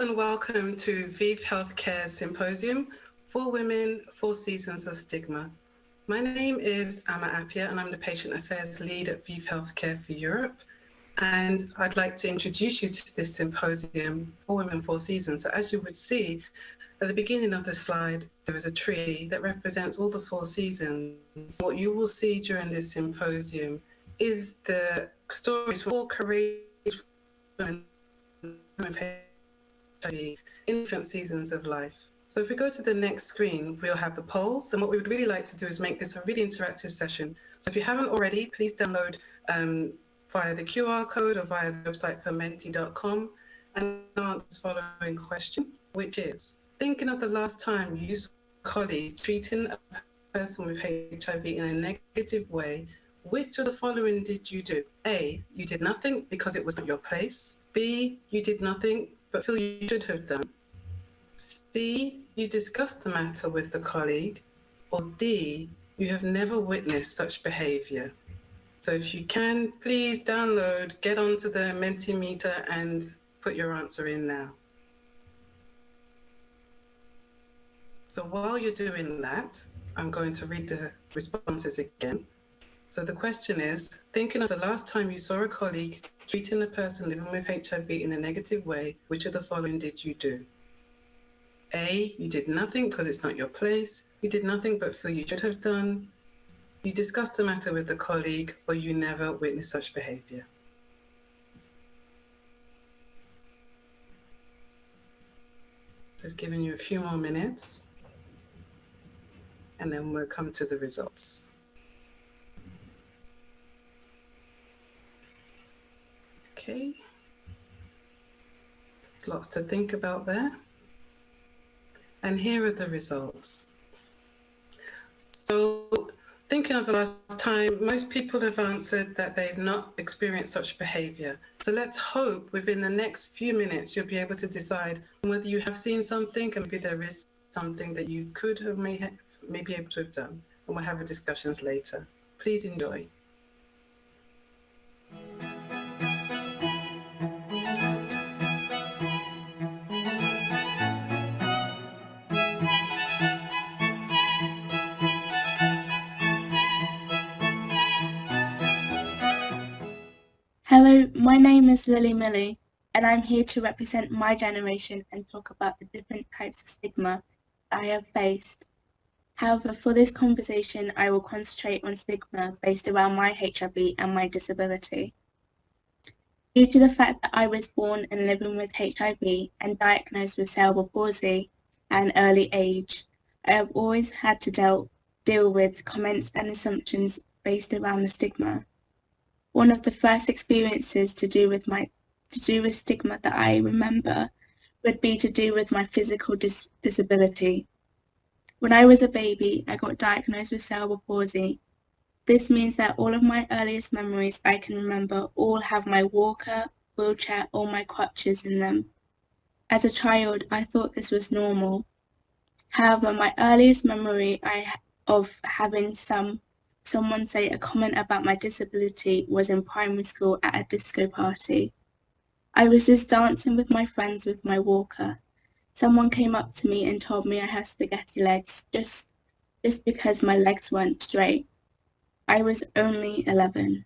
and welcome to ViiV Healthcare Symposium, 4 Women, 4 Seasons of Stigma. My name is Amma Appiah and I'm the Patient Affairs Lead at ViiV Healthcare for Europe. And I'd like to introduce you to this symposium, 4 Women, 4 Seasons. So as you would see, at the beginning of the slide, there is a tree that represents all the 4 seasons. What you will see during this symposium is the stories from 4 courageous women in different seasons of life. So if we go to the next screen, we'll have the polls. And what we would really like to do is make this a really interactive session. So if you haven't already, please download via the QR code or via the website fermenti.com and answer the following question, which is, thinking of the last time you saw a colleague treating a person with HIV in a negative way, which of the following did you do? A, you did nothing because it was not your place. B, you did nothing but feel you should have done. C, you discussed the matter with the colleague. Or D, you have never witnessed such behavior. So if you can, please download, get onto the Mentimeter and put your answer in now. So while you're doing that, I'm going to read the responses again. So the question is, thinking of the last time you saw a colleague treating a person living with HIV in a negative way, which of the following did you do? A, you did nothing because it's not your place. You did nothing but feel you should have done. You discussed the matter with a colleague, or you never witnessed such behavior. Just giving you a few more minutes, and then we'll come to the results. Okay, lots to think about there. And here are the results. So thinking of the last time, most people have answered that they've not experienced such behavior. So let's hope within the next few minutes, you'll be able to decide whether you have seen something and maybe there is something that you could have may be able to have done. And we'll have our discussions later. Please enjoy. Hello, my name is Lily Millie, and I'm here to represent my generation and talk about the different types of stigma I have faced. However, for this conversation, I will concentrate on stigma based around my HIV and my disability. Due to the fact that I was born and living with HIV and diagnosed with cerebral palsy at an early age, I have always had to deal with comments and assumptions based around the stigma. One of the first experiences to do with stigma that I remember would be to do with my physical disability. When I was a baby, I got diagnosed with cerebral palsy. This means that all of my earliest memories I can remember all have my walker, wheelchair, or my crutches in them. As a child, I thought this was normal. However, my earliest memory of having someone say a comment about my disability was in primary school at a disco party. I was just dancing with my friends with my walker. Someone came up to me and told me I have spaghetti legs just because my legs weren't straight. I was only 11.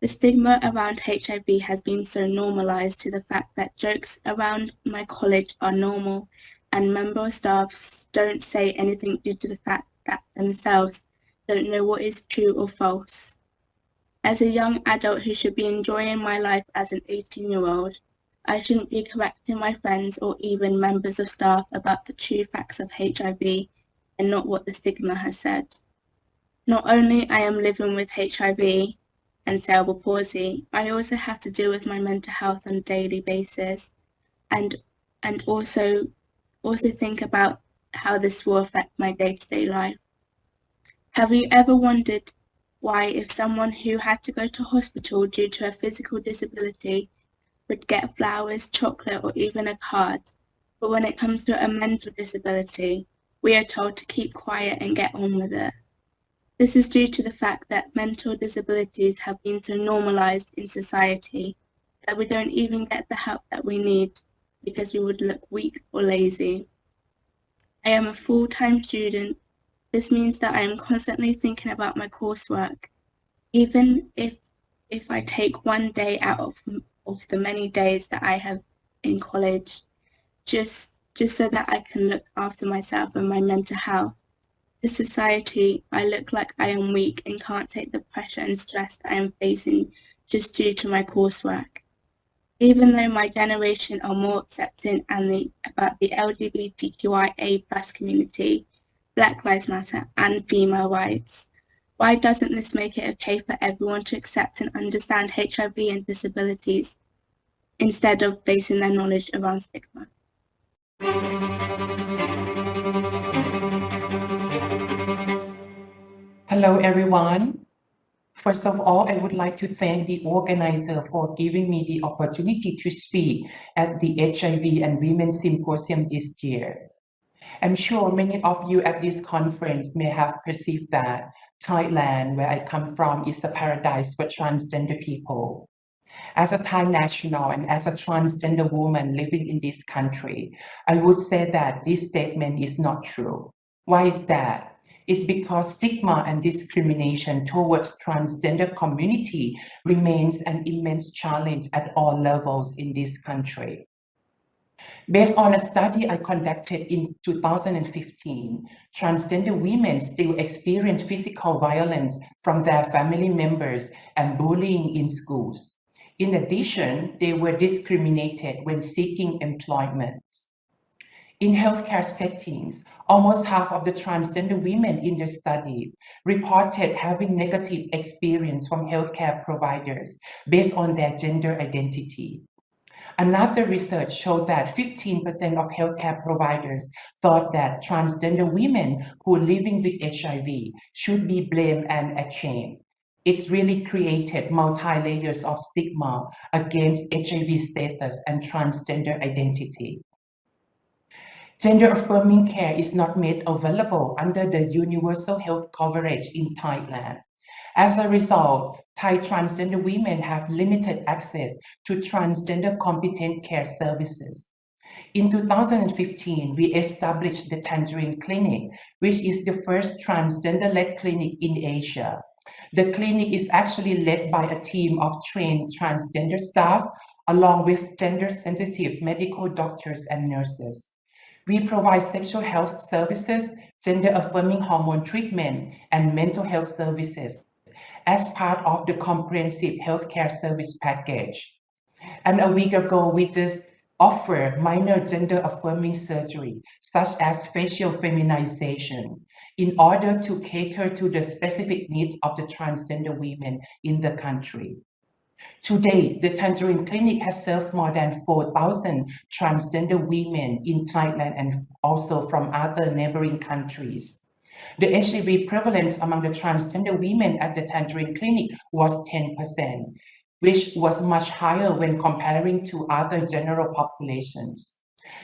The stigma around HIV has been so normalized to the fact that jokes around my college are normal and member staff don't say anything due to the fact that themselves don't know what is true or false. As a young adult who should be enjoying my life as an 18-year-old, I shouldn't be correcting my friends or even members of staff about the true facts of HIV and not what the stigma has said. Not only I am living with HIV and cerebral palsy, I also have to deal with my mental health on a daily basis and also think about how this will affect my day-to-day life. Have you ever wondered why, if someone who had to go to hospital due to a physical disability would get flowers, chocolate, or even a card, but when it comes to a mental disability, we are told to keep quiet and get on with it? This is due to the fact that mental disabilities have been so normalized in society that we don't even get the help that we need. because we would look weak or lazy. I am a full-time student. This means that I am constantly thinking about my coursework, even if I take one day out of the many days that I have in college, just so that I can look after myself and my mental health. To society, I look like I am weak and can't take the pressure and stress that I am facing just due to my coursework. Even though my generation are more accepting about the LGBTQIA+ community, Black Lives Matter and female rights, why doesn't this make it okay for everyone to accept and understand HIV and disabilities instead of basing their knowledge around stigma? Hello, everyone. First of all, I would like to thank the organizer for giving me the opportunity to speak at the HIV and Women Symposium this year. I'm sure many of you at this conference may have perceived that Thailand, where I come from, is a paradise for transgender people. As a Thai national and as a transgender woman living in this country, I would say that this statement is not true. Why is that? It's because stigma and discrimination towards transgender community remains an immense challenge at all levels in this country. Based on a study I conducted in 2015, transgender women still experience physical violence from their family members and bullying in schools. In addition, they were discriminated when seeking employment. In healthcare settings, almost half of the transgender women in the study reported having negative experience from healthcare providers based on their gender identity. Another research showed that 15% of healthcare providers thought that transgender women who are living with HIV should be blamed and ashamed. It's really created multi-layers of stigma against HIV status and transgender identity. Gender-affirming care is not made available under the universal health coverage in Thailand. As a result, Thai transgender women have limited access to transgender competent care services. In 2015, we established the Tangerine Clinic, which is the first transgender-led clinic in Asia. The clinic is actually led by a team of trained transgender staff, along with gender-sensitive medical doctors and nurses. We provide sexual health services, gender-affirming hormone treatment, and mental health services as part of the comprehensive healthcare service package. And a week ago, we just offer minor gender-affirming surgery, such as facial feminization, in order to cater to the specific needs of the transgender women in the country. Today, the Tangerine Clinic has served more than 4,000 transgender women in Thailand and also from other neighboring countries. The HIV prevalence among the transgender women at the Tangerine Clinic was 10%, which was much higher when comparing to other general populations.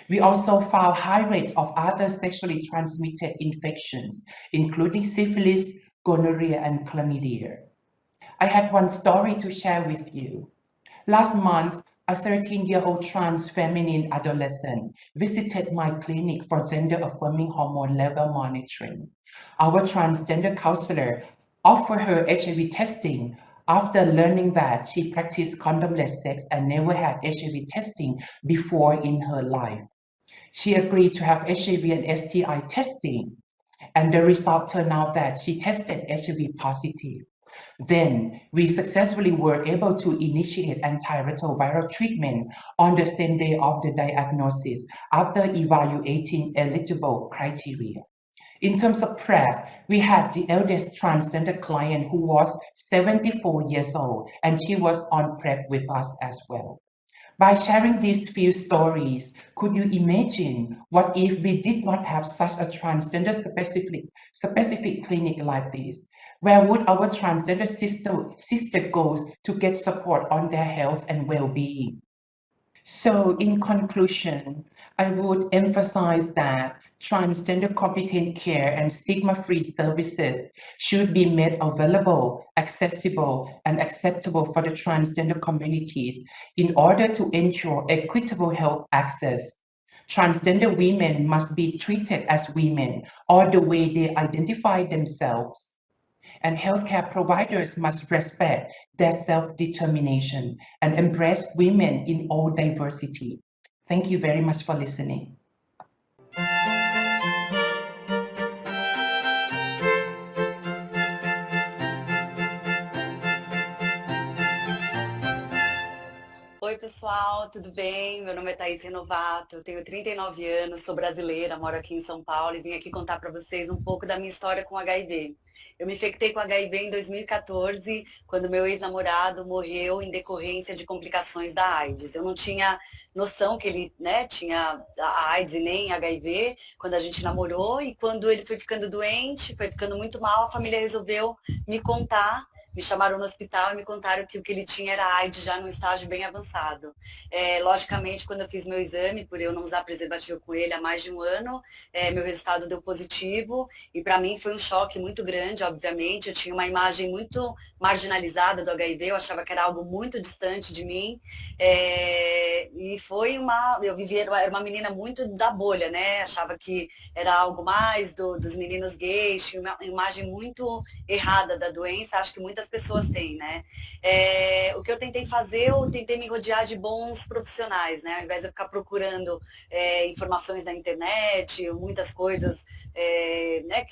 We also found high rates of other sexually transmitted infections, including syphilis, gonorrhea, and chlamydia. I had one story to share with you. Last month, a 13-year-old trans feminine adolescent visited my clinic for gender-affirming hormone level monitoring. Our transgender counselor offered her HIV testing after learning that she practiced condomless sex and never had HIV testing before in her life. She agreed to have HIV and STI testing, and the result turned out that she tested HIV positive. Then we successfully were able to initiate antiretroviral treatment on the same day of the diagnosis after evaluating eligible criteria. In terms of PrEP, we had the eldest transgender client who was 74 years old, and she was on PrEP with us as well. By sharing these few stories, could you imagine what if we did not have such a transgender specific clinic like this? Where would our transgender sister go to get support on their health and well-being? So in conclusion, I would emphasize that transgender competent care and stigma-free services should be made available, accessible, and acceptable for the transgender communities in order to ensure equitable health access. Transgender women must be treated as women or the way they identify themselves. And healthcare providers must respect their self-determination and embrace women in all diversity. Thank you very much for listening. Oi, pessoal, tudo bem? Meu nome é Thaís Renovato, eu tenho 39 anos, sou brasileira, moro aqui em São Paulo e vim aqui contar para vocês um pouco da minha história com HIV. Eu me infectei com HIV em 2014, quando meu ex-namorado morreu em decorrência de complicações da AIDS. Eu não tinha noção que ele, tinha a AIDS e nem HIV quando a gente namorou, e quando ele foi ficando doente, foi ficando muito mal, a família resolveu me contar. Me chamaram no hospital e me contaram que o que ele tinha era AIDS já num estágio bem avançado. Logicamente, quando eu fiz meu exame, por eu não usar preservativo com ele há mais de um ano, meu resultado deu positivo, e para mim foi um choque muito grande, obviamente. Eu tinha uma imagem muito marginalizada do HIV, eu achava que era algo muito distante de mim, e foi eu vivia, era uma menina muito da bolha, né? Achava que era algo mais dos meninos gays, tinha uma imagem muito errada da doença, acho que muitas pessoas têm, né? O que eu tentei fazer, eu tentei me rodear de bons profissionais, né? Ao invés de eu ficar procurando informações na internet, muitas coisas, né?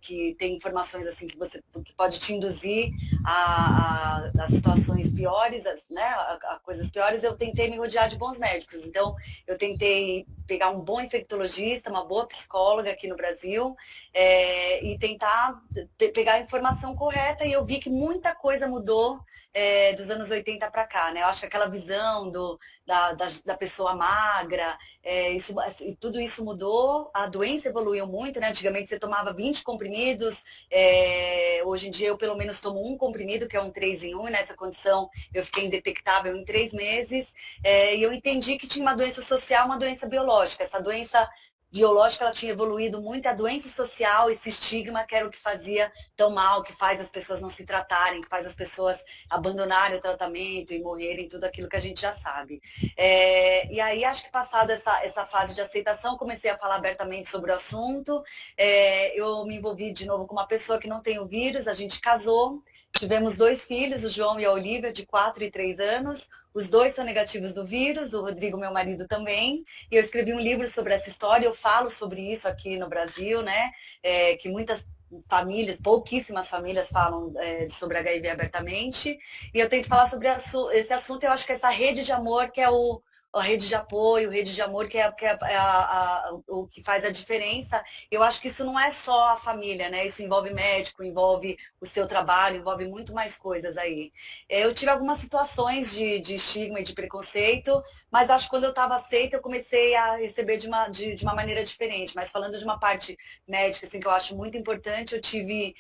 Que tem informações assim que pode te induzir a situações piores, né? A coisas piores. Eu tentei me rodear de bons médicos. Então, eu tentei pegar um bom infectologista, uma boa psicóloga aqui no Brasil, e tentar pegar a informação correta, e eu vi que muita coisa mudou dos anos 80 para cá, né? Eu acho que aquela visão da pessoa magra, tudo isso mudou, a doença evoluiu muito, né? Antigamente você tomava 20 comprimidos, hoje em dia eu pelo menos tomo um comprimido, que é um 3 em 1, e nessa condição eu fiquei indetectável em 3 meses, e eu entendi que tinha uma doença social, uma doença biológica. Essa doença biológica, ela tinha evoluído muito, a doença social, esse estigma, que era o que fazia tão mal, que faz as pessoas não se tratarem, que faz as pessoas abandonarem o tratamento e morrerem, tudo aquilo que a gente já sabe. E aí, acho que passado essa fase de aceitação, comecei a falar abertamente sobre o assunto, eu me envolvi de novo com uma pessoa que não tem o vírus, a gente casou, tivemos 2 filhos, o João e a Olivia, de 4 e 3 anos, os 2 são negativos do vírus, o Rodrigo, meu marido, também, e eu escrevi um livro sobre essa história, eu falo sobre isso aqui no Brasil, né, que muitas famílias, pouquíssimas famílias falam sobre HIV abertamente, e eu tento falar sobre esse assunto. Eu acho que essa rede de amor, que é a rede de apoio, rede de amor, que é o que faz a diferença. Eu acho que isso não é só a família, né? Isso envolve médico, envolve o seu trabalho, envolve muito mais coisas aí. Eu tive algumas situações de estigma e de preconceito, mas acho que quando eu estava aceita, eu comecei a receber de uma maneira diferente. Mas falando de uma parte médica, assim, que eu acho muito importante, eu tive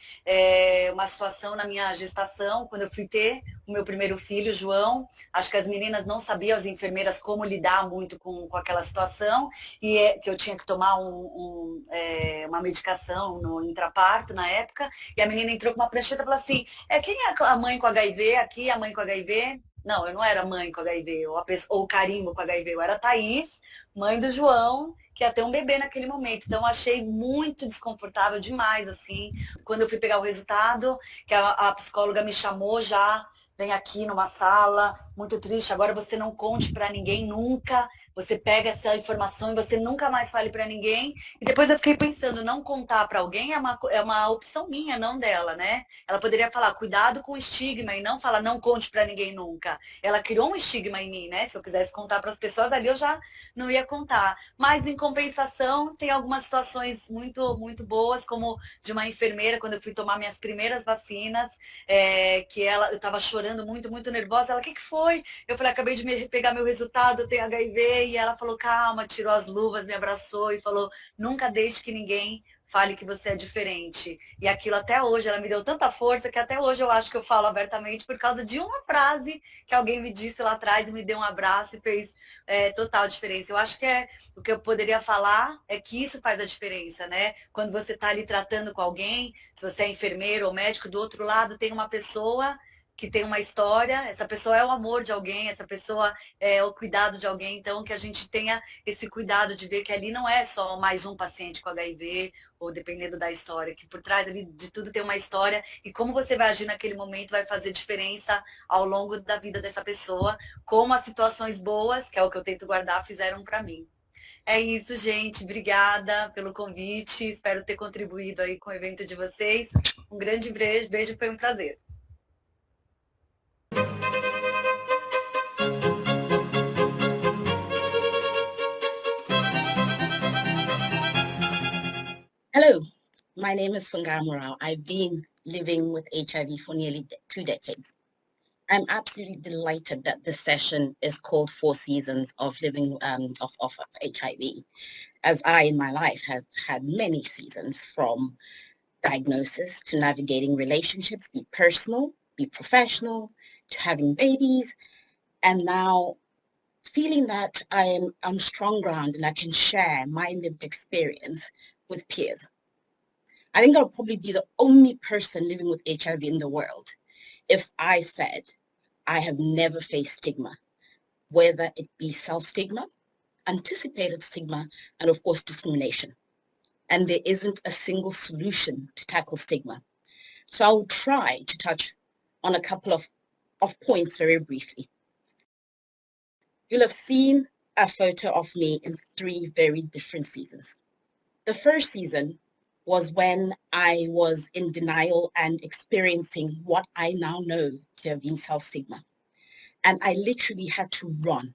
uma situação na minha gestação, quando eu fui ter o meu primeiro filho, João. Acho que as meninas não sabiam, as enfermeiras, como lidar muito com aquela situação, e que eu tinha que tomar uma medicação no intraparto na época, e a menina entrou com uma prancheta e falou assim, quem é a mãe com HIV aqui, a mãe com HIV? Não, eu não era mãe com HIV, ou carimbo com HIV, eu era a Thaís, mãe do João, que ia ter um bebê naquele momento. Então, achei muito desconfortável demais, assim. Quando eu fui pegar o resultado, que a psicóloga me chamou já, vem aqui numa sala, muito triste, agora você não conte para ninguém nunca, você pega essa informação e você nunca mais fale para ninguém. E depois eu fiquei pensando, não contar para alguém é uma opção minha, não dela, né? Ela poderia falar, cuidado com o estigma, e não falar, não conte para ninguém nunca. Ela criou um estigma em mim, né? Se eu quisesse contar para as pessoas, ali eu já não ia contar. Mas, em compensação, tem algumas situações muito, muito boas, como de uma enfermeira, quando eu fui tomar minhas primeiras vacinas, que eu estava chorando muito, muito nervosa. Ela, o que foi? Eu falei, acabei de pegar meu resultado, eu tenho HIV. E ela falou, calma, tirou as luvas, me abraçou e falou, nunca deixe que ninguém fale que você é diferente. E aquilo até hoje, ela me deu tanta força que até hoje eu acho que eu falo abertamente por causa de uma frase que alguém me disse lá atrás e me deu um abraço e fez total diferença. Eu acho que o que eu poderia falar é que isso faz a diferença, né? Quando você está ali tratando com alguém, se você é enfermeiro ou médico, do outro lado tem uma pessoa que tem uma história, essa pessoa é o amor de alguém, essa pessoa é o cuidado de alguém, então que a gente tenha esse cuidado de ver que ali não é só mais um paciente com HIV, ou dependendo da história, que por trás ali de tudo tem uma história, e como você vai agir naquele momento vai fazer diferença ao longo da vida dessa pessoa, como as situações boas, que é o que eu tento guardar, fizeram para mim. É isso, gente. Obrigada pelo convite. Espero ter contribuído aí com o evento de vocês. Um grande beijo, foi um prazer. Hello, my name is Funga Morao. I've been living with HIV for nearly 2 decades. I'm absolutely delighted that this session is called 4 Seasons of Living of HIV, as I in my life have had many seasons, from diagnosis to navigating relationships, be personal, be professional, to having babies, and now feeling that I'm on strong ground and I can share my lived experience with peers. I think I'll probably be the only person living with HIV in the world if I said I have never faced stigma, whether it be self-stigma, anticipated stigma, and of course discrimination. And there isn't a single solution to tackle stigma. So I'll try to touch on a couple of points very briefly. You'll have seen a photo of me in 3 very different seasons. The first season was when I was in denial and experiencing what I now know to have been self-stigma. And I literally had to run.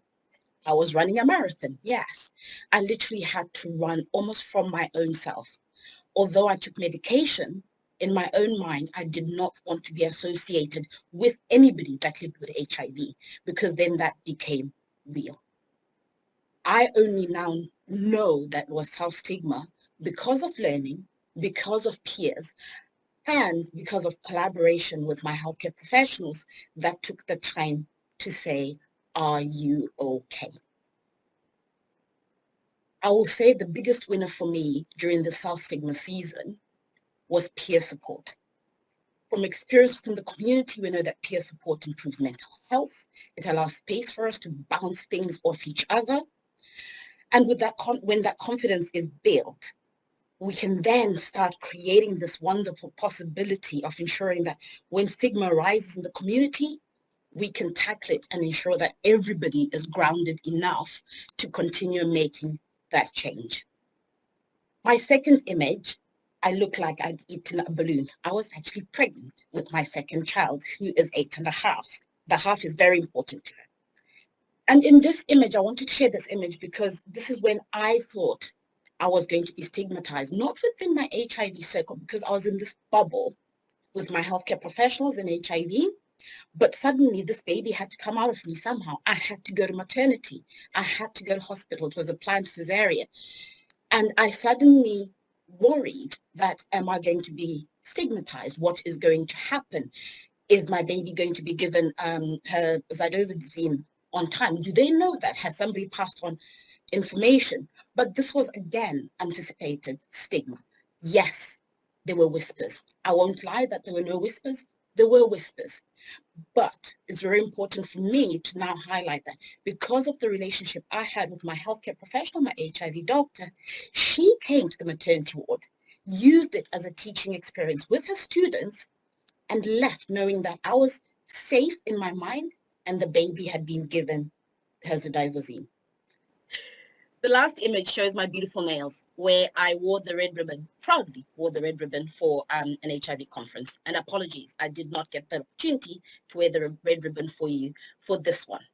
I was running a marathon, yes. I literally had to run almost from my own self. Although I took medication, in my own mind, I did not want to be associated with anybody that lived with HIV, because then that became real. I only now know that was self-stigma because of learning, because of peers, and because of collaboration with my healthcare professionals that took the time to say, are you okay? I will say the biggest winner for me during the self-stigma season was peer support. From experience within the community, we know that peer support improves mental health. It allows space for us to bounce things off each other. And with that, when that confidence is built, we can then start creating this wonderful possibility of ensuring that when stigma arises in the community, we can tackle it and ensure that everybody is grounded enough to continue making that change. My second image, I look like I'd eaten a balloon. I was actually pregnant with my second child, who is 8.5. The half is very important to her. And in this image, I wanted to share this image because this is when I thought I was going to be stigmatized, not within my HIV circle, because I was in this bubble with my healthcare professionals in HIV, but suddenly this baby had to come out of me somehow. I had to go to maternity. I had to go to hospital. It was a planned cesarean. And I suddenly worried that, am I going to be stigmatized? What is going to happen? Is my baby going to be given her zidovudine on time? Do they know that? Has somebody passed on information? But this was, again, anticipated stigma. Yes, there were whispers. I won't lie that there were no whispers. There were whispers. But it's very important for me to now highlight that because of the relationship I had with my healthcare professional, my HIV doctor, she came to the maternity ward, used it as a teaching experience with her students, and left knowing that I was safe in my mind and the baby had been given zidovudine. The last image shows my beautiful nails, where I wore the red ribbon, proudly wore the red ribbon for an HIV conference. And apologies, I did not get the opportunity to wear the red ribbon for you for this one.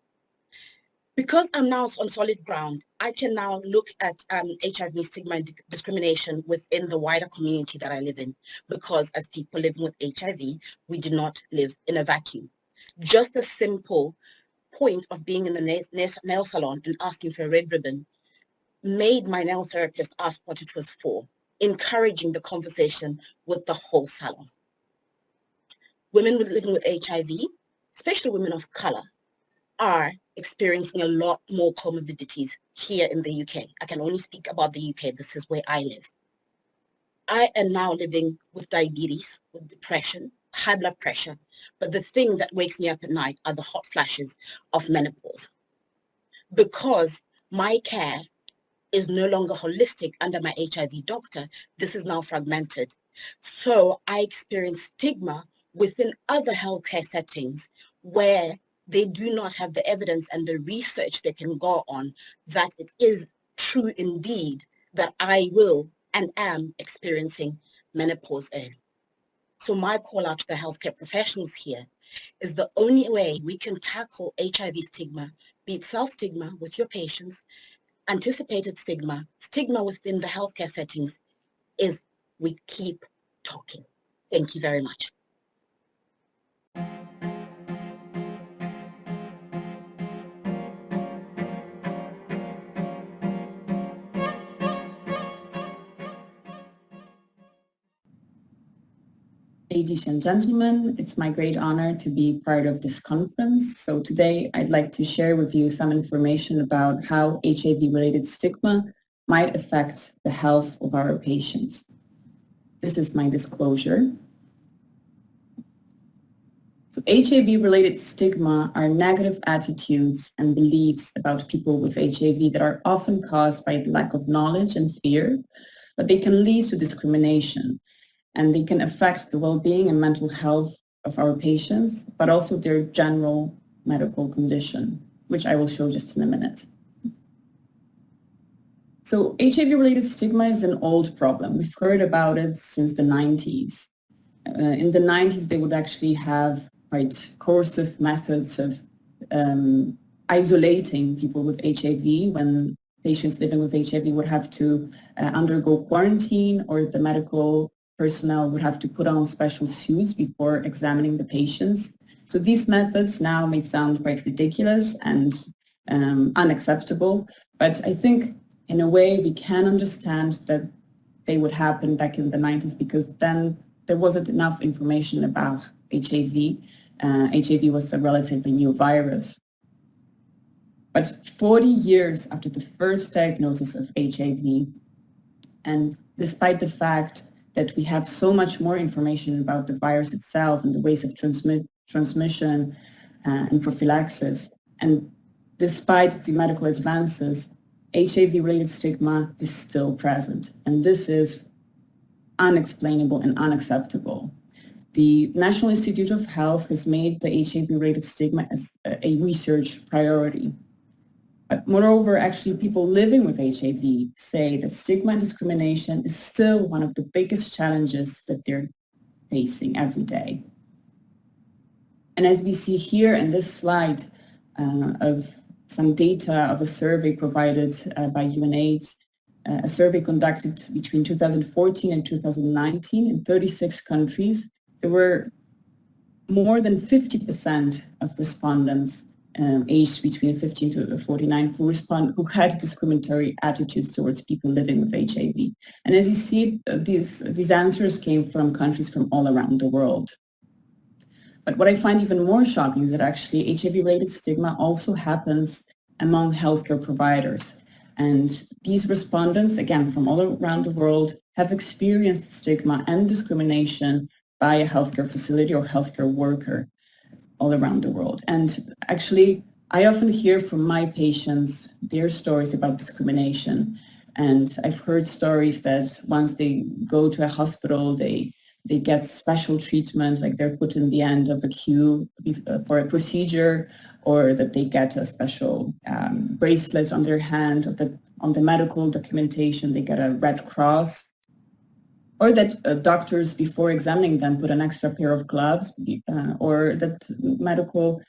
Because I'm now on solid ground, I can now look at HIV stigma and discrimination within the wider community that I live in, because as people living with HIV, we do not live in a vacuum. Just a simple point of being in the nail salon and asking for a red ribbon made my nail therapist ask what it was for. encouraging the conversation with the whole salon. Women living with HIV, especially women of color, are experiencing a lot more comorbidities here in the UK. I can only speak about the UK. This is where I live. I am now living with diabetes, with depression, high blood pressure, but the thing that wakes me up at night are the hot flashes of menopause. Because my care is no longer holistic under my HIV doctor, this is now fragmented. So I experience stigma within other healthcare settings where they do not have the evidence and the research they can go on that it is true indeed that I will and am experiencing menopause early. So my call out to the healthcare professionals here is the only way we can tackle HIV stigma, be it self-stigma with your patients, anticipated stigma, stigma within the healthcare settings, is we keep talking. Thank you very much. Ladies and gentlemen, it's my great honor to be part of this conference. So today I'd like to share with you some information about how HIV-related stigma might affect the health of our patients. This is my disclosure. So HIV-related stigma are negative attitudes and beliefs about people with HIV that are often caused by the lack of knowledge and fear, but they can lead to discrimination. And they can affect the well-being and mental health of our patients, but also their general medical condition, which I will show just in a minute. So HIV-related stigma is an old problem. We've heard about it since the 90s. In the 90s, they would actually have quite coercive methods of isolating people with HIV when patients living with HIV would have to undergo quarantine, or the medical personnel would have to put on special suits before examining the patients. So these methods now may sound quite ridiculous and unacceptable, but I think in a way we can understand that they would happen back in the 90s because then there wasn't enough information about HIV. HIV was a relatively new virus. But 40 years after the first diagnosis of HIV, and despite the fact that we have so much more information about the virus itself and the ways of transmission and prophylaxis, and despite the medical advances, HIV-related stigma is still present, and this is unexplainable and unacceptable. The National Institute of Health has made the HIV-related stigma as a research priority. But moreover, actually, people living with HIV say that stigma and discrimination is still one of the biggest challenges that they're facing every day. And as we see here in this slide of some data of a survey provided by UNAIDS, a survey conducted between 2014 and 2019 in 36 countries, there were more than 50% of respondents aged between 15 to 49 who had discriminatory attitudes towards people living with HIV. And as you see, these answers came from countries from all around the world. But what I find even more shocking is that actually HIV-related stigma also happens among healthcare providers. And these respondents, again, from all around the world, have experienced stigma and discrimination by a healthcare facility or healthcare worker all around the world. And actually, I often hear from my patients their stories about discrimination. And I've heard stories that once they go to a hospital, they get special treatment, like they're put in the end of a queue for a procedure, or that they get a special bracelet on their hand, or that on the medical documentation they get a Red Cross, or that doctors, before examining them, put an extra pair of gloves, or that medical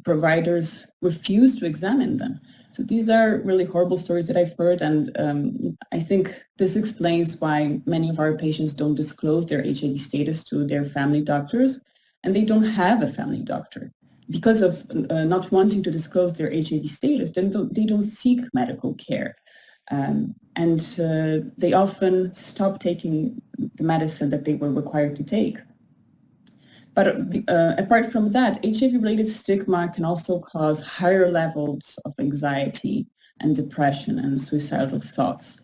providers refuse to examine them. So these are really horrible stories that I've heard, and I think this explains why many of our patients don't disclose their HIV status to their family doctors, and they don't have a family doctor. Because of not wanting to disclose their HIV status, then they don't seek medical care. and they often stop taking the medicine that they were required to take. But apart from that, HIV-related stigma can also cause higher levels of anxiety and depression and suicidal thoughts,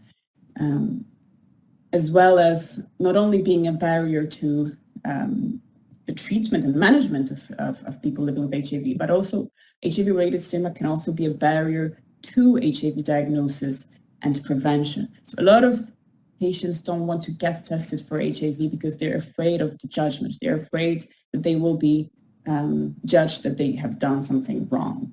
as well as not only being a barrier to the treatment and management of people living with HIV, but also HIV-related stigma can also be a barrier to HIV diagnosis and prevention. So a lot of patients don't want to get tested for HIV because they're afraid of the judgment. They're afraid that they will be judged that they have done something wrong.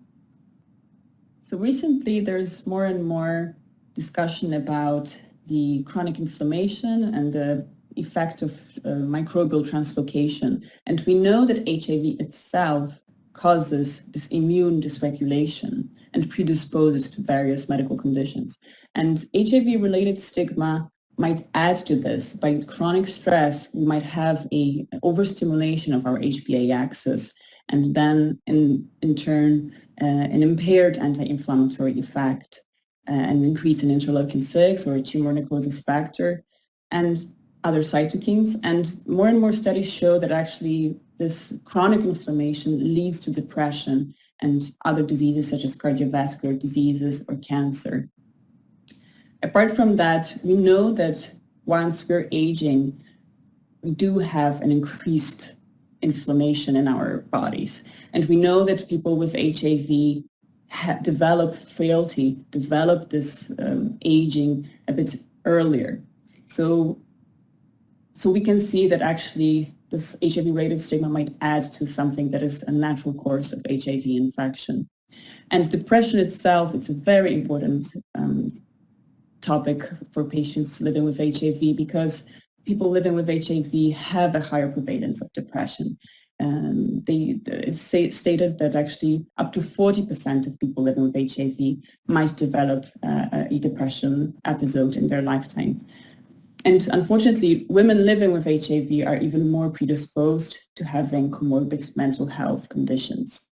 So recently there's more and more discussion about the chronic inflammation and the effect of microbial translocation. And we know that HIV itself causes this immune dysregulation and predisposes to various medical conditions. And HIV-related stigma might add to this. By chronic stress, we might have an overstimulation of our HPA axis, and then in turn, an impaired anti-inflammatory effect, an increase in interleukin-6 or a tumor necrosis factor, and other cytokines. And more studies show that actually this chronic inflammation leads to depression and other diseases such as cardiovascular diseases or cancer. Apart from that, we know that once we're aging, we do have an increased inflammation in our bodies. And we know that people with HIV develop frailty, develop this aging a bit earlier. So we can see that actually this HIV-related stigma might add to something that is a natural course of HIV infection. And depression itself is a very important topic for patients living with HIV, because people living with HIV have a higher prevalence of depression. It's stated that actually up to 40% of people living with HIV might develop a depression episode in their lifetime. And unfortunately, women living with HIV are even more predisposed to having comorbid mental health conditions.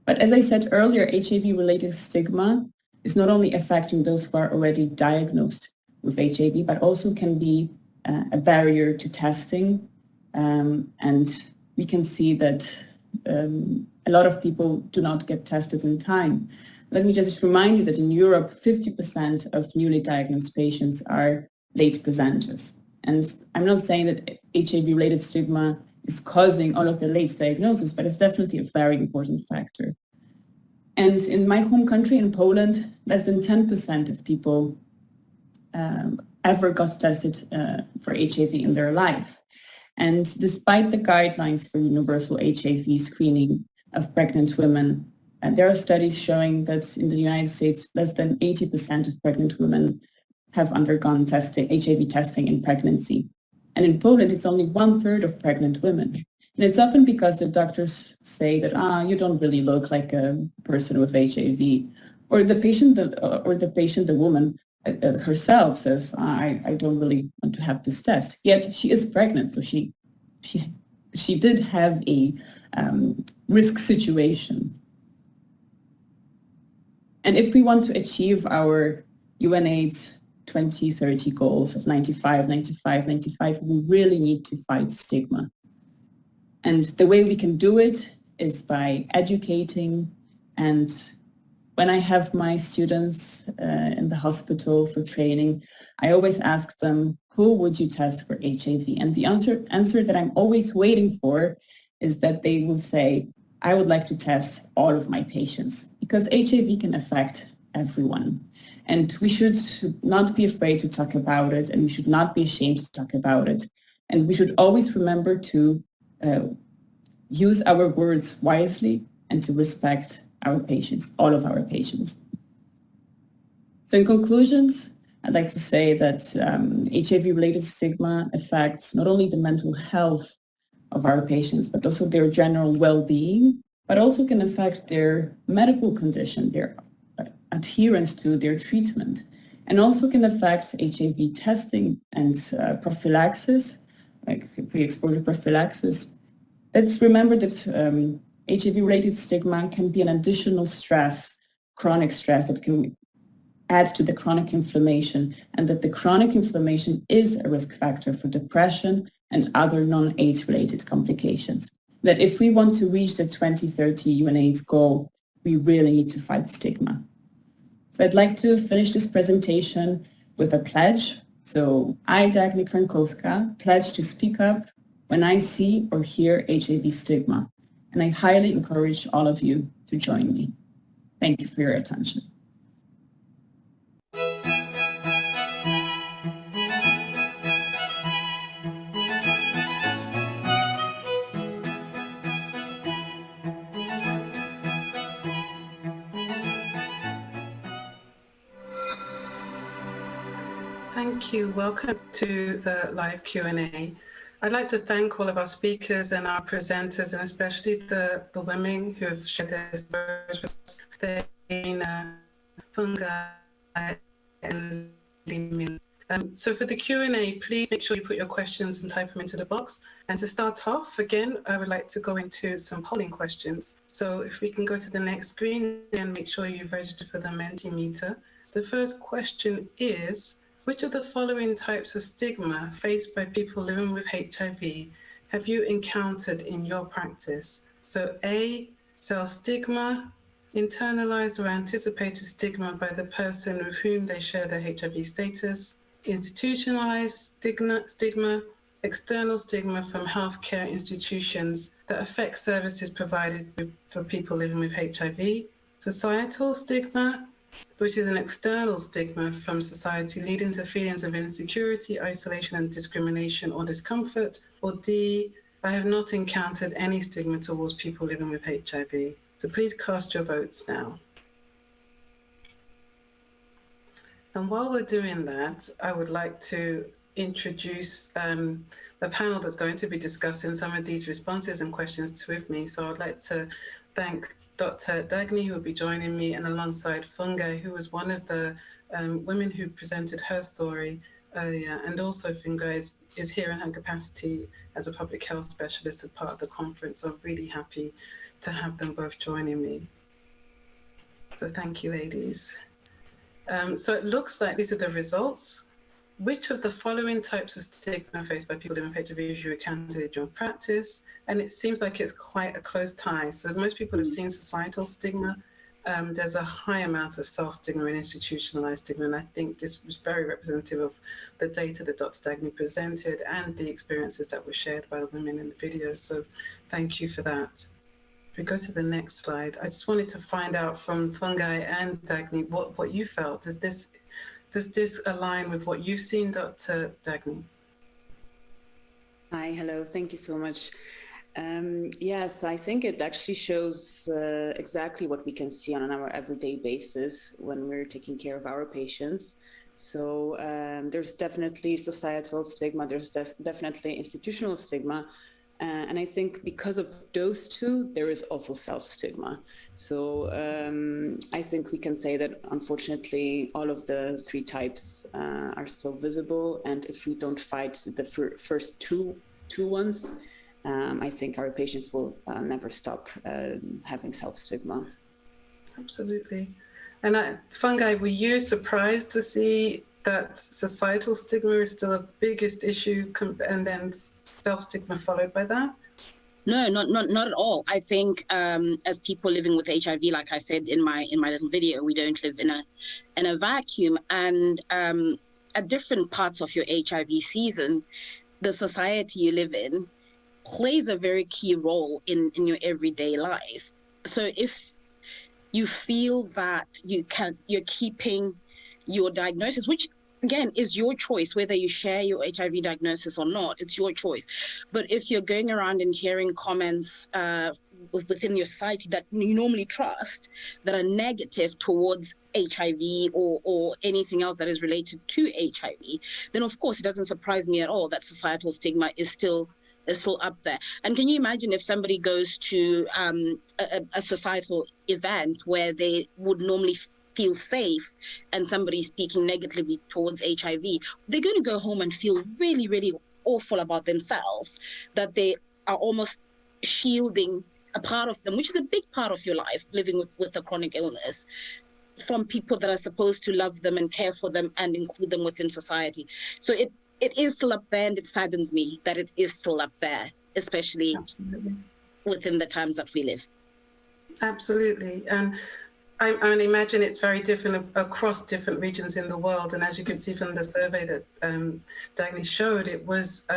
But as I said earlier, HIV-related stigma is not only affecting those who are already diagnosed with HIV, but also can be a barrier to testing. And we can see that a lot of people do not get tested in time. Let me just remind you that in Europe, 50% of newly diagnosed patients are late presenters. And I'm not saying that HIV-related stigma is causing all of the late diagnosis, but it's definitely a very important factor. And in my home country, in Poland, less than 10% of people ever got tested for HIV in their life. And despite the guidelines for universal HIV screening of pregnant women, there are studies showing that in the United States, less than 80% of pregnant women have undergone HIV testing in pregnancy. And in Poland, it's only 1/3 of pregnant women. And it's often because the doctors say that, you don't really look like a person with HIV. Or the patient, the woman herself says, I don't really want to have this test. Yet she is pregnant, so she did have a risk situation. And if we want to achieve our UNAIDS 2030 goals of 95, 95, 95, we really need to fight stigma. And the way we can do it is by educating. And when I have my students in the hospital for training, I always ask them, who would you test for HIV? And the answer that I'm always waiting for is that they will say, I would like to test all of my patients, because HIV can affect everyone. And we should not be afraid to talk about it, and we should not be ashamed to talk about it. And we should always remember to use our words wisely and to respect our patients, all of our patients. So in conclusions, I'd like to say that HIV-related stigma affects not only the mental health of our patients, but also their general well-being, but also can affect their medical condition, their adherence to their treatment, and also can affect HIV testing and prophylaxis, like pre-exposure prophylaxis. Let's remember that HIV-related stigma can be an additional stress, chronic stress that can adds to the chronic inflammation, and that the chronic inflammation is a risk factor for depression and other non-AIDS related complications. That if we want to reach the 2030 UNAIDS goal, we really need to fight stigma. So I'd like to finish this presentation with a pledge. So I, Dagny Krankowska, pledge to speak up when I see or hear HIV stigma. And I highly encourage all of you to join me. Thank you for your attention. Thank you. Welcome to the live Q&A. I'd like to thank all of our speakers and our presenters, and especially the women who have shared their stories with us. They're Fungi and Limin. So for the Q&A, please make sure you put your questions and type them into the box. And to start off, again, I would like to go into some polling questions. So if we can go to the next screen and make sure you've registered for the Mentimeter. The first question is, which of the following types of stigma faced by people living with HIV have you encountered in your practice? So A, self-stigma, internalized or anticipated stigma by the person with whom they share their HIV status, institutionalized stigma, external stigma from healthcare institutions that affect services provided for people living with HIV, societal stigma, which is an external stigma from society leading to feelings of insecurity, isolation, and discrimination or discomfort, or D, I have not encountered any stigma towards people living with HIV. So please cast your votes now. And while we're doing that, I would like to introduce the panel that's going to be discussing some of these responses and questions with me. So I'd like to thank Dr. Dagny, who will be joining me, and alongside Fungi, who was one of the women who presented her story earlier, and also Fungi is here in her capacity as a public health specialist as part of the conference. So I'm really happy to have them both joining me. So thank you, ladies. So it looks like these are the results. Which of the following types of stigma faced by people living with HIV have you encountered in your practice? And it seems like it's quite a close tie. So most people have seen societal stigma. There's a high amount of self-stigma and institutionalized stigma. And I think this was very representative of the data that Dr. Dagny presented and the experiences that were shared by the women in the video. So thank you for that. If we go to the next slide, I just wanted to find out from Fungi and Dagny what you felt. Does this align with what you've seen, Dr. Dagny? Hi, hello, thank you so much. Yes, I think it actually shows exactly what we can see on our everyday basis when we're taking care of our patients. So there's definitely societal stigma, there's definitely institutional stigma. And I think because of those two, there is also self-stigma. So I think we can say that unfortunately, all of the three types are still visible. And if we don't fight the first two ones, I think our patients will never stop having self-stigma. Absolutely. And Fungi, were you surprised to see that societal stigma is still a biggest issue, and then self-stigma followed by that? No, not at all. I think as people living with HIV, like I said in my little video, we don't live in a vacuum, and at different parts of your HIV season, the society you live in plays a very key role in your everyday life. So if you feel that you're keeping your diagnosis, which again is your choice, whether you share your HIV diagnosis or not, it's your choice. But if you're going around and hearing comments within your society that you normally trust that are negative towards HIV or anything else that is related to HIV, then of course it doesn't surprise me at all that societal stigma is still up there. And can you imagine if somebody goes to a societal event where they would normally feel safe and somebody speaking negatively towards HIV, they're going to go home and feel really, really awful about themselves, that they are almost shielding a part of them, which is a big part of your life, living with a chronic illness, from people that are supposed to love them and care for them and include them within society. So it is still up there, and it saddens me that it is still up there, especially Absolutely. within the times that we live. Absolutely. And I imagine it's very different across different regions in the world. And as you can see from the survey that Dagny showed, it was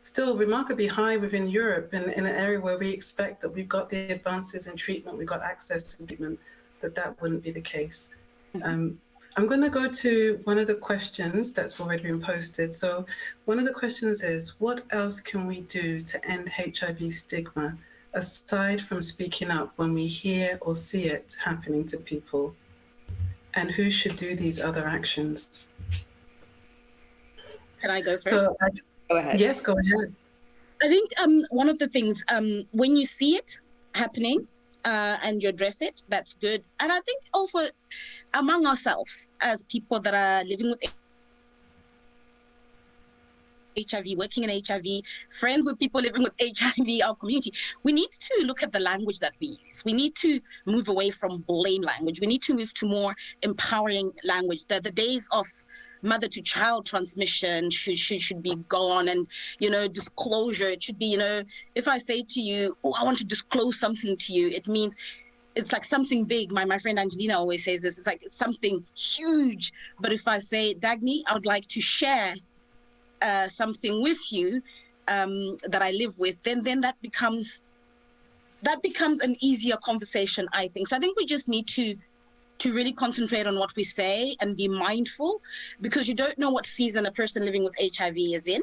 still remarkably high within Europe, in an area where we expect that we've got the advances in treatment, we've got access to treatment, that wouldn't be the case. I'm going to go to one of the questions that's already been posted. So one of the questions is, what else can we do to end HIV stigma, aside from speaking up when we hear or see it happening to people? And who should do these other actions? Can I go first? Go ahead. Yes, go ahead. I think one of the things, when you see it happening and you address it, that's good. And I think also among ourselves as people that are living with HIV, working in HIV, friends with people living with HIV, our community, we need to look at the language that we use. We need to move away from blame language. We need to move to more empowering language. That the days of mother to child transmission should be gone, and disclosure. It should be, if I say to you, oh, I want to disclose something to you, it means it's like something big. My friend Angelina always says this. It's like it's something huge. But if I say, Dagny, I would like to share something with you that I live with, then that becomes an easier conversation, I think. So I think we just need to really concentrate on what we say and be mindful, because you don't know what season a person living with HIV is in.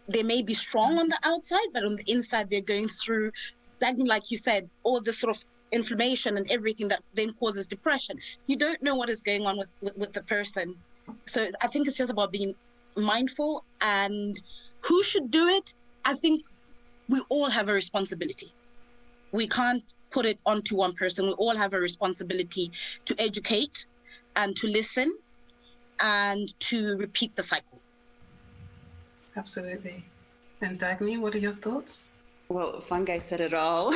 They may be strong on the outside, but on the inside they're going through, like you said, all this sort of inflammation and everything that then causes depression. You don't know what is going on with the person. So I think it's just about being mindful. And who should do it? I think we all have a responsibility. We can't put it onto one person. We all have a responsibility to educate and to listen and to repeat the cycle. Absolutely. And Dagny, what are your thoughts? Well, Fungi said it all.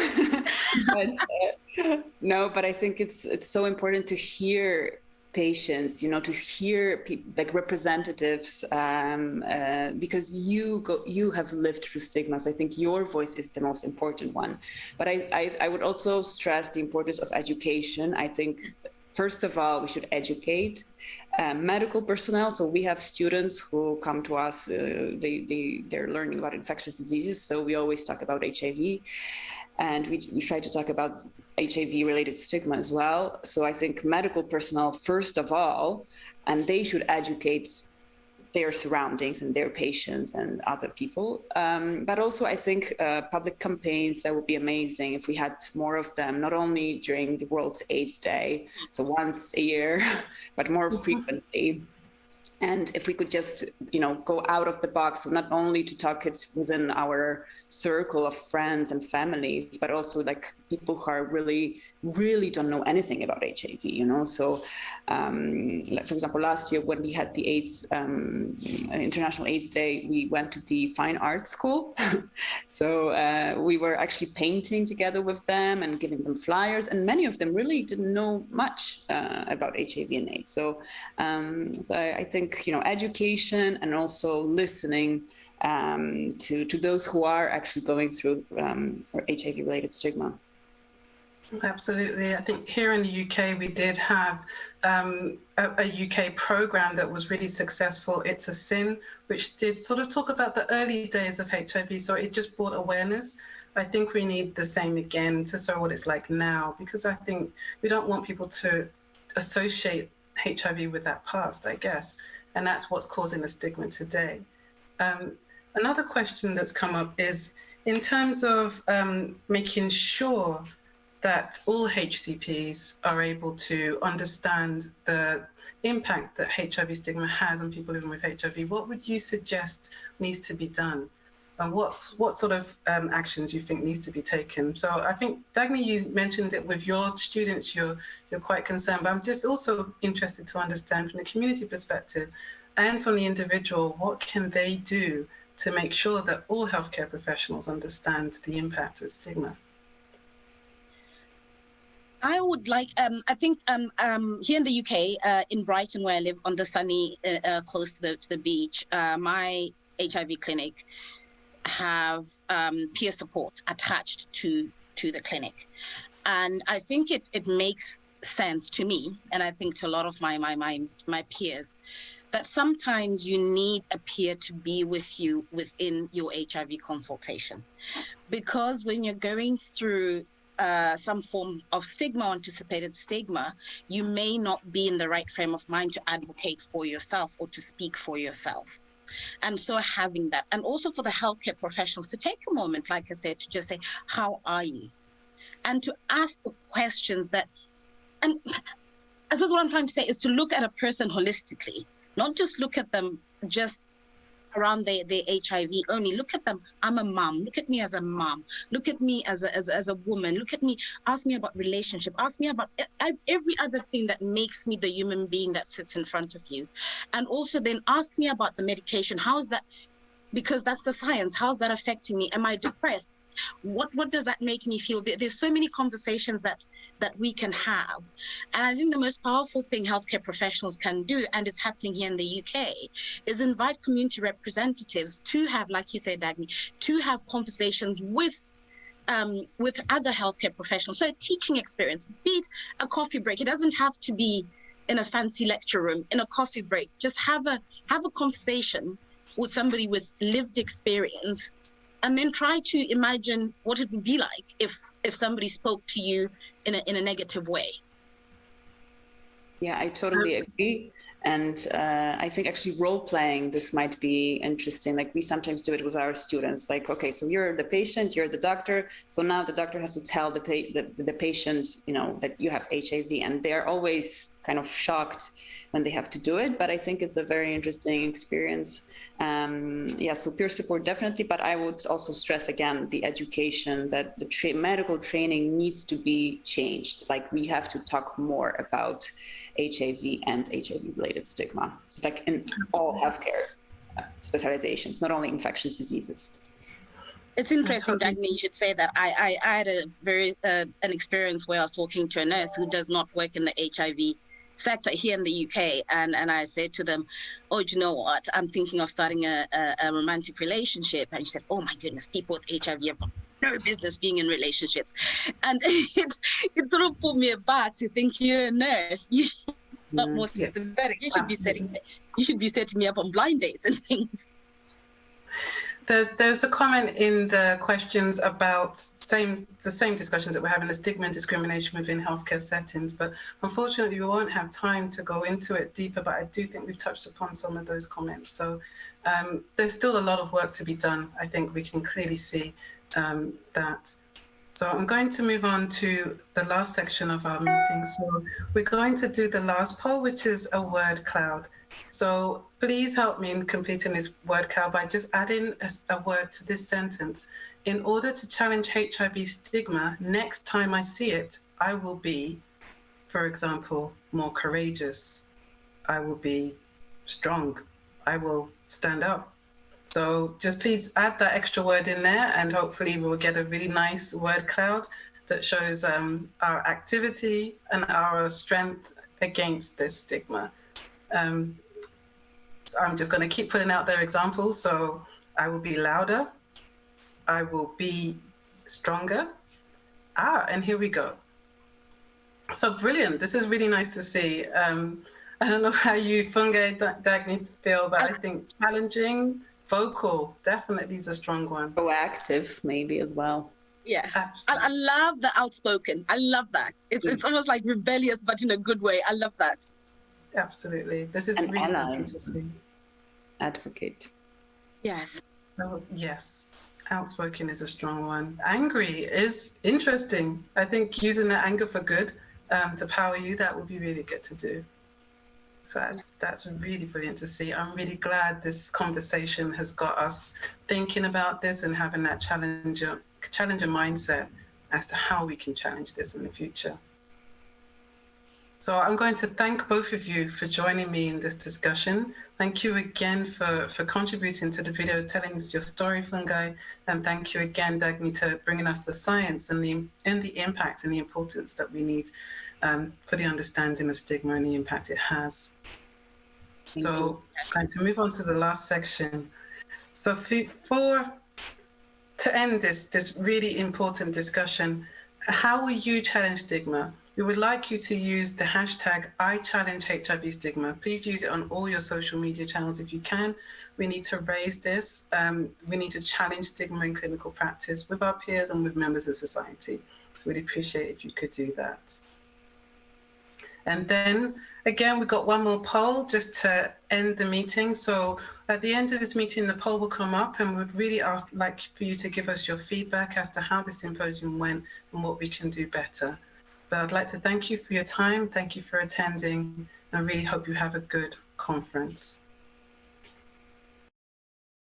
But I think it's so important to hear patients, to hear like representatives, because you have lived through stigma. So I think your voice is the most important one. But I would also stress the importance of education. I think, first of all, we should educate medical personnel. So we have students who come to us, they're learning about infectious diseases. So we always talk about HIV. And we try to talk about HIV-related stigma as well. So I think medical personnel, first of all, and they should educate their surroundings and their patients and other people. But also I think public campaigns, that would be amazing if we had more of them, not only during the World AIDS Day, so once a year, but more frequently. And if we could just, go out of the box, so not only to talk it within our circle of friends and families, but also like people who are really don't know anything about HIV, So, like for example, last year when we had the AIDS, International AIDS Day, we went to the Fine Arts School. So we were actually painting together with them and giving them flyers, and many of them really didn't know much about HIV and AIDS. So, I think, education and also listening to those who are actually going through HIV-related stigma. Absolutely. I think here in the UK, we did have a UK program that was really successful. It's a Sin, which did sort of talk about the early days of HIV. So it just brought awareness. I think we need the same again to show what it's like now, because I think we don't want people to associate HIV with that past, I guess. And that's what's causing the stigma today. Another question that's come up is in terms of making sure that all HCPs are able to understand the impact that HIV stigma has on people living with HIV. What would you suggest needs to be done? And what sort of actions you think needs to be taken? So I think, Dagny, you mentioned it with your students, you're quite concerned, but I'm just also interested to understand from the community perspective and from the individual, what can they do to make sure that all healthcare professionals understand the impact of stigma? I would like, I think here in the UK, in Brighton, where I live, on the sunny, close to the beach, my HIV clinic have peer support attached to the clinic. And I think it makes sense to me, and I think to a lot of my peers, that sometimes you need a peer to be with you within your HIV consultation. Because when you're going through some form of stigma, anticipated stigma, you may not be in the right frame of mind to advocate for yourself or to speak for yourself. And so having that, and also for the healthcare professionals to take a moment, like I said, to just say, how are you? And to ask the questions that, and I suppose what I'm trying to say is to look at a person holistically, not just look at them just around their HIV only. Look at them. I'm a mom. Look at me as a mom. Look at me as a woman. Look at me. Ask me about relationship. Ask me about every other thing that makes me the human being that sits in front of you. And also then ask me about the medication. How's that? Because that's the science. How's that affecting me? Am I depressed? What does that make me feel? There's so many conversations that we can have. And I think the most powerful thing healthcare professionals can do, and it's happening here in the UK, is invite community representatives to have, like you said, Dagny, to have conversations with other healthcare professionals. So a teaching experience, be it a coffee break. It doesn't have to be in a fancy lecture room, in a coffee break. Just have a conversation with somebody with lived experience, and then try to imagine what it would be like if somebody spoke to you in a negative way. Yeah, I totally agree. And I think actually role playing, this might be interesting. Like we sometimes do it with our students, like, okay, so you're the patient, you're the doctor. So now the doctor has to tell the patient, you know, that you have HIV, and they're always kind of shocked when they have to do it. But I think it's a very interesting experience. Yeah, so peer support definitely, but I would also stress again, the education, that the medical training needs to be changed. Like we have to talk more about HIV and HIV-related stigma, like in all healthcare specializations, not only infectious diseases. It's interesting, Dagny, you should say that. I had a very an experience where I was talking to a nurse who does not work in the HIV sector here in the UK, and I said to them, oh, do you know what? I'm thinking of starting a romantic relationship. And she said, oh my goodness, people with HIV have got no business being in relationships. And it sort of pulled me aback to think, you're a nurse, you're not more sympathetic. You should be setting me up on blind dates and things. There's a comment in the questions about the same discussions that we're having, the stigma and discrimination within healthcare settings, but unfortunately we won't have time to go into it deeper, but I do think we've touched upon some of those comments. So there's still a lot of work to be done. I think we can clearly see that. So I'm going to move on to the last section of our meeting. So we're going to do the last poll, which is a word cloud. So please help me in completing this word cloud by just adding a word to this sentence. In order to challenge HIV stigma, next time I see it, I will be, for example, more courageous. I will be strong. I will stand up. So just please add that extra word in there, and hopefully we'll get a really nice word cloud that shows our activity and our strength against this stigma. So I'm just going to keep putting out their examples. So I will be louder. I will be stronger. And here we go. So brilliant. This is really nice to see. I don't know how you, Funge, Dagny, feel, but I think challenging, vocal, definitely is a strong one. Proactive, maybe as well. Yeah, I love the outspoken. I love that. It's almost like rebellious, but in a good way. I love that. Absolutely. This is really lovely to see. Advocate. Yes. Oh, yes. Outspoken is a strong one. Angry is interesting. I think using that anger for good to power you, that would be really good to do. So that's really brilliant to see. I'm really glad this conversation has got us thinking about this and having that challenger mindset as to how we can challenge this in the future. So I'm going to thank both of you for joining me in this discussion. Thank you again for contributing to the video, telling us your story, Fungi. And thank you again, Dagny, to bringing us the science and the impact and the importance that we need for the understanding of stigma and the impact it has. So I'm going to move on to the last section. So to end this really important discussion, how will you challenge stigma? We would like you to use the hashtag #IChallengeHIVStigma. Please use it on all your social media channels if you can. We need to raise this. We need to challenge stigma in clinical practice with our peers and with members of society. So we'd appreciate if you could do that. And then again, we've got one more poll just to end the meeting. So at the end of this meeting, the poll will come up, and we'd really like for you to give us your feedback as to how the symposium went and what we can do better. But I'd like to thank you for your time. Thank you for attending. I really hope you have a good conference.